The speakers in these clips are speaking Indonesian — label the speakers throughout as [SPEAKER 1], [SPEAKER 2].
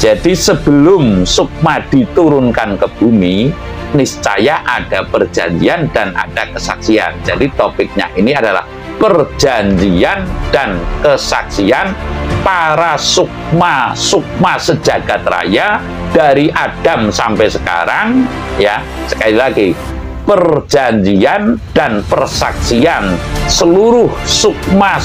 [SPEAKER 1] Jadi sebelum sukma diturunkan ke bumi, niscaya ada perjanjian dan ada kesaksian. Jadi topiknya ini adalah perjanjian dan kesaksian para sukma sejagat raya dari Adam sampai sekarang, ya. Sekali lagi, perjanjian dan persaksian seluruh sukma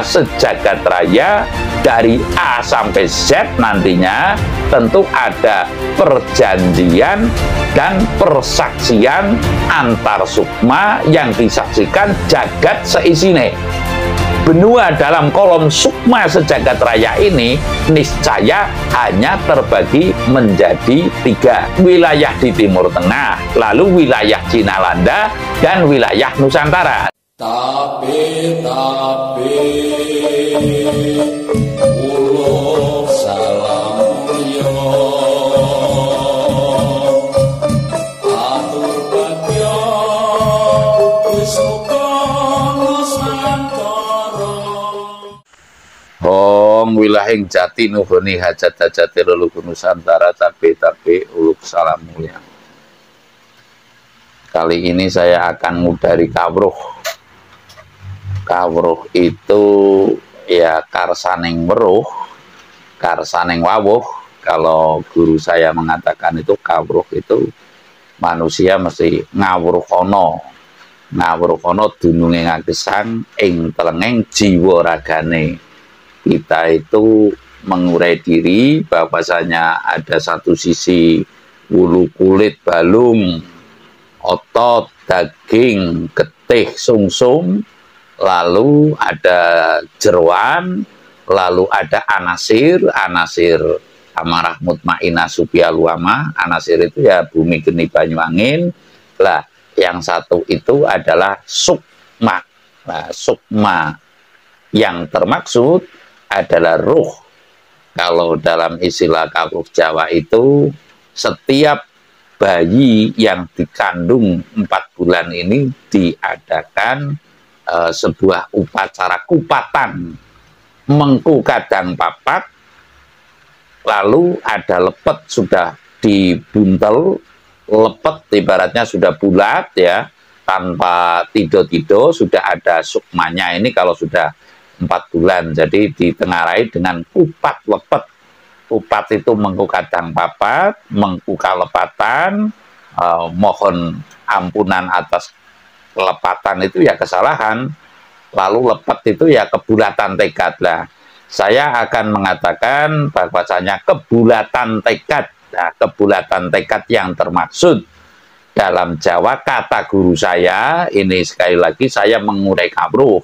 [SPEAKER 1] sejagat raya dari A sampai Z nantinya tentu ada perjanjian dan persaksian antar sukma yang disaksikan jagat seisine. Benua dalam kolom sukma sejagat raya ini niscaya hanya terbagi menjadi 3 wilayah di Timur Tengah, lalu wilayah Cina Landa dan wilayah Nusantara.
[SPEAKER 2] Tapi uluk salam yo atur bagyo wis
[SPEAKER 1] Hong wilahing jati nuhuni hajat-hajati leluhur Nusantara tapi uluk salam mulia. Kali ini saya akan ngudari kawruh. Kawruh itu ya karsaning weruh, karsaning wawuh. Kalau guru saya mengatakan itu kawruh itu manusia mesti ngawruh kono. Ngawruh kono dununge ngagesang ing telenging jiwa ragane. Kita itu mengurai diri bahwasanya ada satu sisi bulu kulit balung, otot, daging, getih, sungsum, lalu ada jeroan, lalu ada anasir amarah mutmainah supya luama. Anasir itu ya bumi geni banyu angin. Lah, yang satu itu adalah sukma. Nah, sukma yang termaksud adalah ruh. Kalau dalam istilah kawruh Jawa itu setiap bayi yang dikandung 4 bulan ini diadakan sebuah upacara kupatan, mengku kadang papat, lalu ada lepet sudah dibuntel, lepet ibaratnya sudah bulat ya, tanpa tido-tido, sudah ada sukmanya ini kalau sudah 4 bulan, jadi ditengarai dengan kupat lepet. Kupat itu mengku kadang papat, mengku kalepatan, mohon ampunan atas kelepatan itu ya kesalahan, lalu lepet itu ya kebulatan tekad. Lah, saya akan mengatakan bahwasanya kebulatan tekad. Nah, kebulatan tekad yang termaksud dalam Jawa kata guru saya ini, sekali lagi saya mengurai kawruh.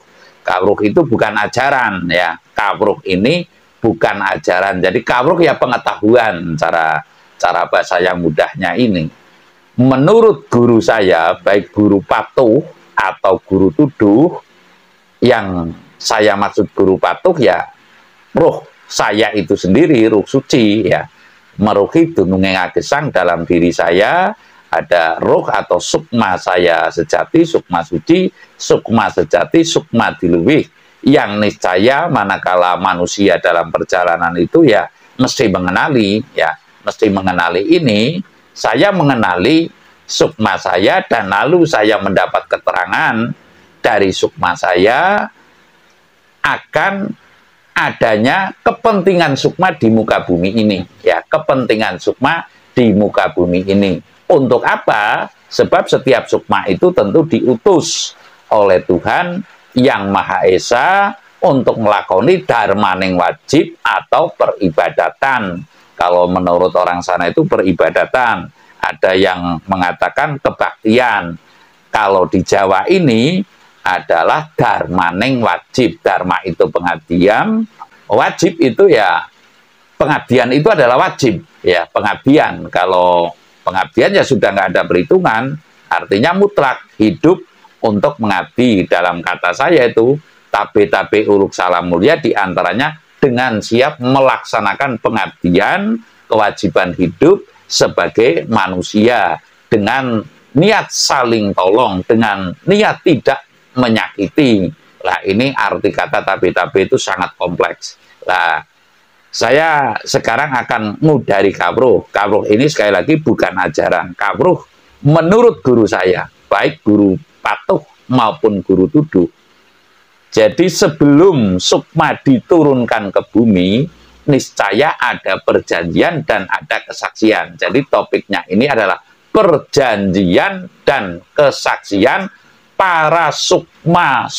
[SPEAKER 1] Kawruh itu bukan ajaran ya. Kawruh ini bukan ajaran. Jadi kawruh ya pengetahuan, cara bahasa yang mudahnya ini. Menurut guru saya, baik guru patuh atau guru tuduh, yang saya maksud guru patuh ya ruh saya itu sendiri, ruh suci ya. Meruhi dununge ngagesang dalam diri saya, ada ruh atau sukma saya sejati, sukma suci, sukma sejati, sukma diluwih, yang niscaya manakala manusia dalam perjalanan itu ya mesti mengenali ya, mesti mengenali ini. Saya mengenali sukma saya dan lalu saya mendapat keterangan dari sukma saya akan adanya kepentingan sukma di muka bumi ini ya, kepentingan sukma di muka bumi ini. Untuk apa? Sebab setiap sukma itu tentu diutus oleh Tuhan yang Maha Esa untuk melakoni dharmaning wajib atau peribadatan. Kalau menurut orang sana itu peribadatan. Ada yang mengatakan kebaktian. Kalau di Jawa ini adalah dharmaning wajib. Dharma itu pengabdian, wajib itu ya pengabdian itu adalah wajib ya, pengabdian. Kalau pengabdian ya sudah nggak ada perhitungan, artinya mutlak hidup untuk mengabdi. Dalam kata saya itu tabe uluk salam mulia diantaranya dengan siap melaksanakan pengabdian, kewajiban hidup sebagai manusia dengan niat saling tolong, dengan niat tidak menyakiti. Lah, ini arti kata tabe itu sangat kompleks. Lah, saya sekarang akan ngudari kawruh. Kawruh ini sekali lagi bukan ajaran. Kawruh menurut guru saya, baik guru Patuh maupun guru Tuduh. Jadi sebelum sukma diturunkan ke bumi, niscaya ada perjanjian dan ada kesaksian. Jadi topiknya ini adalah perjanjian dan kesaksian para sukma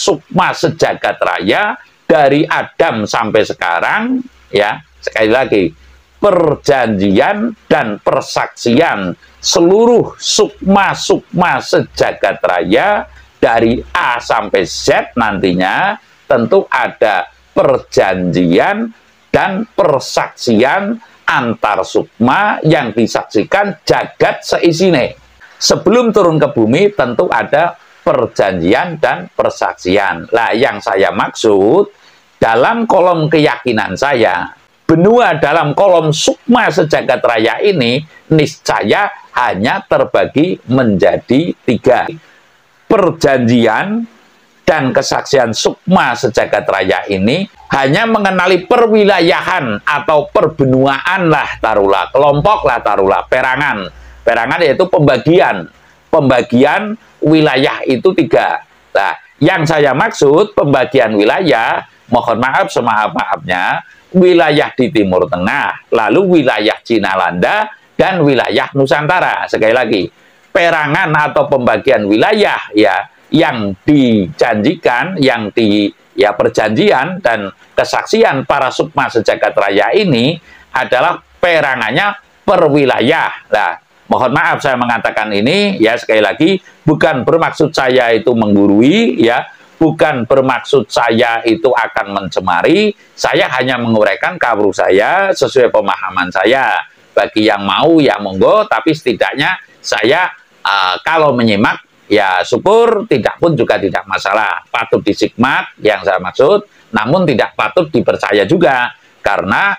[SPEAKER 1] sejagat raya dari Adam sampai sekarang, ya. Sekali lagi, perjanjian dan persaksian seluruh sukma sejagat raya dari A sampai Z nantinya tentu ada perjanjian dan persaksian antar sukma yang disaksikan jagat seisine. Sebelum turun ke bumi tentu ada perjanjian dan persaksian. Lah yang saya maksud dalam kolom keyakinan saya, benua dalam kolom sukma sejagat raya ini niscaya hanya terbagi menjadi 3. Perjanjian dan kesaksian sukma sejagat raya ini hanya mengenali perwilayahan atau perbenuaan lah taruhlah, kelompok lah taruhlah, perangan. Perangan yaitu pembagian wilayah itu 3. Nah, yang saya maksud pembagian wilayah, mohon maaf semaaf-maafnya, wilayah di Timur Tengah, lalu wilayah Cina Landa, dan wilayah Nusantara. Sekali lagi, perangan atau pembagian wilayah ya yang dijanjikan, yang perjanjian dan kesaksian para sukma sejagat raya ini adalah perangannya per wilayah. Nah, mohon maaf saya mengatakan ini ya sekali lagi bukan bermaksud saya itu menggurui ya, bukan bermaksud saya itu akan mencemari, saya hanya menguraikan kawruh saya sesuai pemahaman saya. Bagi yang mau ya monggo, tapi setidaknya saya kalau menyimak ya syukur, tidak pun juga tidak masalah. Patut disimak yang saya maksud, namun tidak patut dipercaya juga. Karena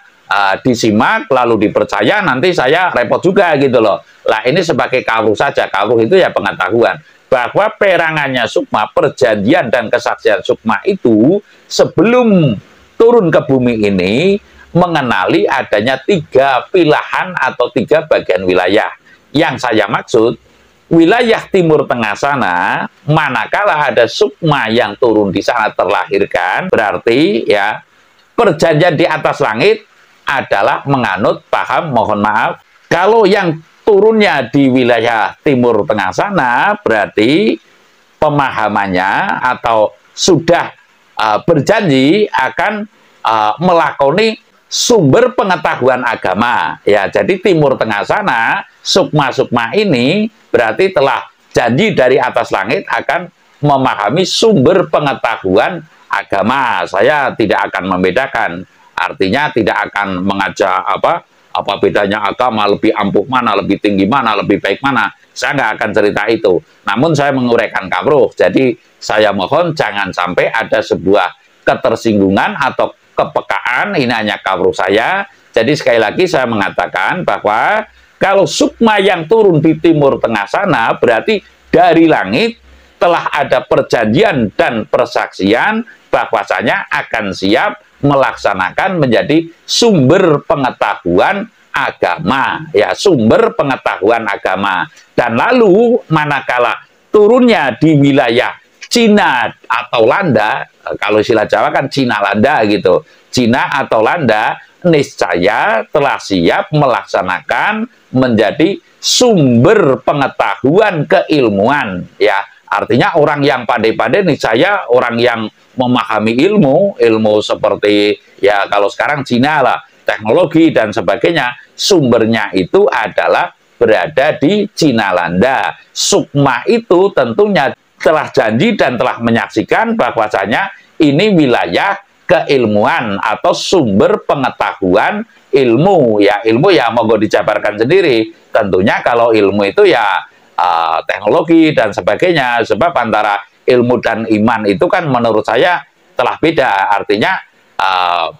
[SPEAKER 1] disimak lalu dipercaya nanti saya repot juga gitu loh. Lah ini sebagai kawruh saja, kawruh itu ya pengetahuan. Bahwa perangannya sukma, perjanjian dan kesaksian sukma itu sebelum turun ke bumi ini mengenali adanya 3 pilahan atau 3 bagian wilayah. Yang saya maksud, wilayah Timur Tengah sana, manakala ada sukma yang turun di sana terlahirkan, berarti ya perjanjian di atas langit adalah menganut paham, mohon maaf, kalau yang turunnya di wilayah Timur Tengah sana, berarti pemahamannya atau sudah berjanji akan melakoni sumber pengetahuan agama. Ya, jadi Timur Tengah sana, sukma-sukma ini berarti telah janji dari atas langit akan memahami sumber pengetahuan agama. Saya tidak akan membedakan. Artinya tidak akan mengajak apa bedanya agama, lebih ampuh mana, lebih tinggi mana, lebih baik mana. Saya nggak akan cerita itu. Namun saya menguraikan kawruh. Jadi saya mohon jangan sampai ada sebuah ketersinggungan atau kepekaan, ini hanya kawruh saya. Jadi sekali lagi saya mengatakan bahwa kalau sukma yang turun di Timur Tengah sana berarti dari langit telah ada perjanjian dan persaksian bahwasanya akan siap melaksanakan menjadi sumber pengetahuan agama, ya sumber pengetahuan agama. Dan lalu manakala turunnya di wilayah Cina atau Landa, kalau istilah Jawa kan Cina Landa gitu, Cina atau Landa, niscaya telah siap melaksanakan menjadi sumber pengetahuan keilmuan, ya. Artinya orang yang pandai-pandai niscaya orang yang memahami ilmu seperti ya kalau sekarang Cina lah, teknologi dan sebagainya, sumbernya itu adalah berada di Cina Landa. Sukma itu tentunya telah janji dan telah menyaksikan bahwasanya ini wilayah keilmuan atau sumber pengetahuan ilmu. Ya ilmu ya monggo dijabarkan sendiri. Tentunya kalau ilmu itu ya teknologi dan sebagainya. Sebab antara ilmu dan iman itu kan menurut saya telah beda. Artinya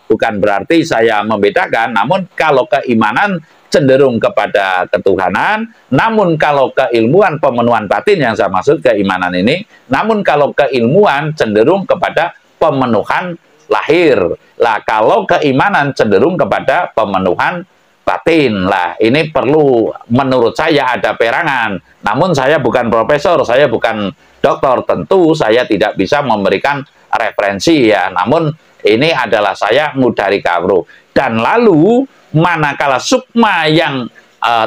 [SPEAKER 1] bukan berarti saya membedakan, namun kalau keimanan cenderung kepada ketuhanan, namun kalau keilmuan pemenuhan batin yang saya maksud keimanan ini, namun kalau keilmuan cenderung kepada pemenuhan lahir. Lah kalau keimanan cenderung kepada pemenuhan batin. Lah ini perlu menurut saya ada perangan. Namun saya bukan profesor, saya bukan dokter, tentu saya tidak bisa memberikan referensi ya. Namun ini adalah saya ngudari kawruh. Dan lalu manakala sukma yang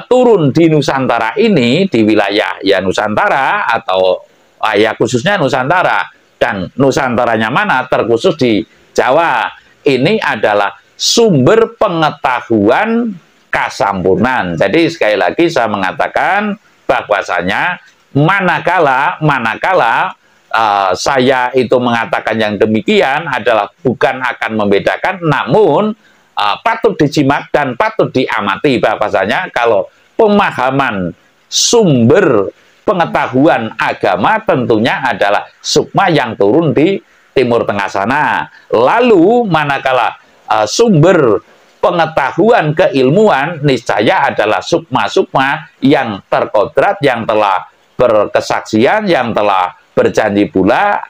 [SPEAKER 1] turun di Nusantara ini, di wilayah ya Nusantara atau ya khususnya Nusantara, dan Nusantaranya mana terkhusus di Jawa, ini adalah sumber pengetahuan kasampurnan. Jadi sekali lagi saya mengatakan bahwasanya manakala saya itu mengatakan yang demikian adalah bukan akan membedakan, namun patut disimak dan patut diamati bahwasanya kalau pemahaman sumber pengetahuan agama tentunya adalah sukma yang turun di Timur Tengah sana. Lalu manakala sumber pengetahuan keilmuan niscaya adalah sukma-sukma yang terkodrat, yang telah berkesaksian, yang telah berjanji pula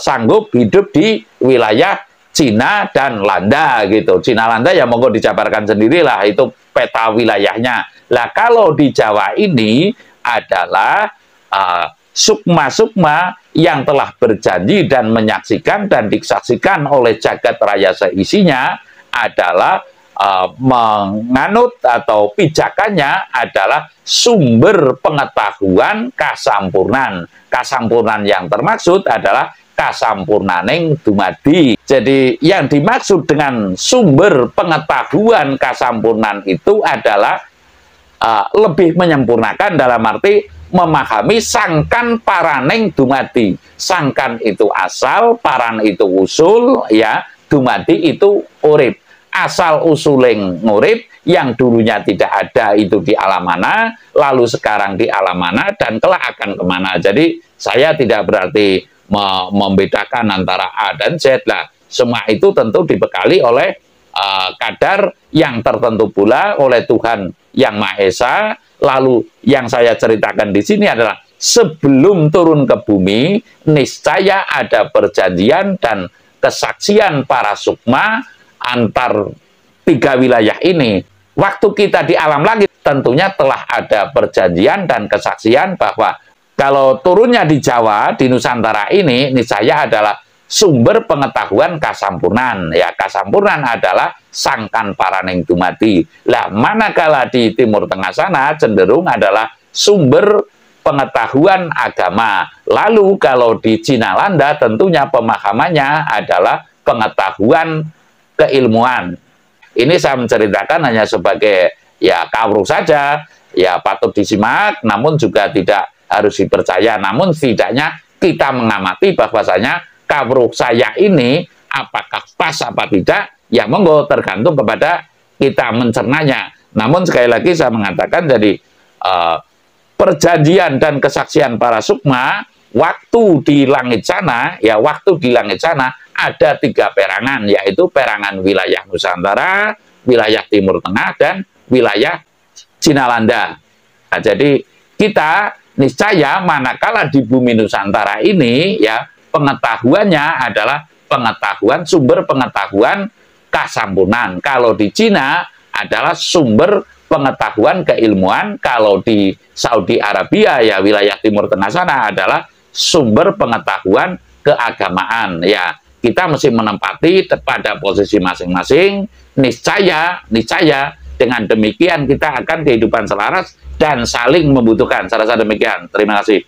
[SPEAKER 1] sanggup hidup di wilayah Cina dan Landa gitu. Cina Landa ya monggo dijabarkan sendirilah itu peta wilayahnya. Lah kalau di Jawa ini adalah sukma-sukma yang telah berjanji dan menyaksikan dan disaksikan oleh jagat raya seisinya adalah menganut atau pijakannya adalah sumber pengetahuan kasampurnan. Kasampurnan yang termaksud adalah kasampurnaning dumadi. Jadi yang dimaksud dengan sumber pengetahuan kasampurnan itu adalah lebih menyempurnakan dalam arti memahami sangkan paraning dumadi. Sangkan itu asal, paran itu usul, ya, dumadi itu urip. Asal usuling ngurip yang dulunya tidak ada itu di alam mana, lalu sekarang di alam mana, dan kelak akan kemana. Jadi saya tidak berarti membedakan antara A dan Z lah. Semua itu tentu dibekali oleh kadar yang tertentu pula oleh Tuhan Yang Maha Esa. Lalu yang saya ceritakan di sini adalah sebelum turun ke bumi, niscaya ada perjanjian dan kesaksian para sukma antar tiga wilayah ini. Waktu kita di alam langit tentunya telah ada perjanjian dan kesaksian bahwa kalau turunnya di Jawa, di Nusantara ini, niscaya adalah sumber pengetahuan kasampurnan. Ya, kasampurnan adalah sangkan paraning dumadi. Lah, manakala di Timur Tengah sana cenderung adalah sumber pengetahuan agama. Lalu kalau di Cina Landa tentunya pemahamannya adalah pengetahuan keilmuan. Ini saya menceritakan hanya sebagai ya kawruh saja, ya patut disimak, namun juga tidak harus dipercaya. Namun setidaknya kita mengamati bahwasanya kawruh saya ini apakah pas apa tidak, ya monggo tergantung kepada kita mencernanya. Namun sekali lagi saya mengatakan jadi perjanjian dan kesaksian para sukma waktu di langit sana, ya waktu di langit sana ada tiga perangan, yaitu perangan wilayah Nusantara, wilayah Timur Tengah, dan wilayah Cina Landa. Nah, jadi kita niscaya manakala di bumi Nusantara ini, ya pengetahuannya adalah pengetahuan, sumber pengetahuan kasampurnan. Kalau di Cina adalah sumber pengetahuan keilmuan, kalau di Saudi Arabia, ya wilayah Timur Tengah sana adalah sumber pengetahuan keagamaan. Ya, kita mesti menempati pada posisi masing-masing. Niscaya dengan demikian kita akan kehidupan selaras dan saling membutuhkan. Saya rasa demikian. Terima kasih.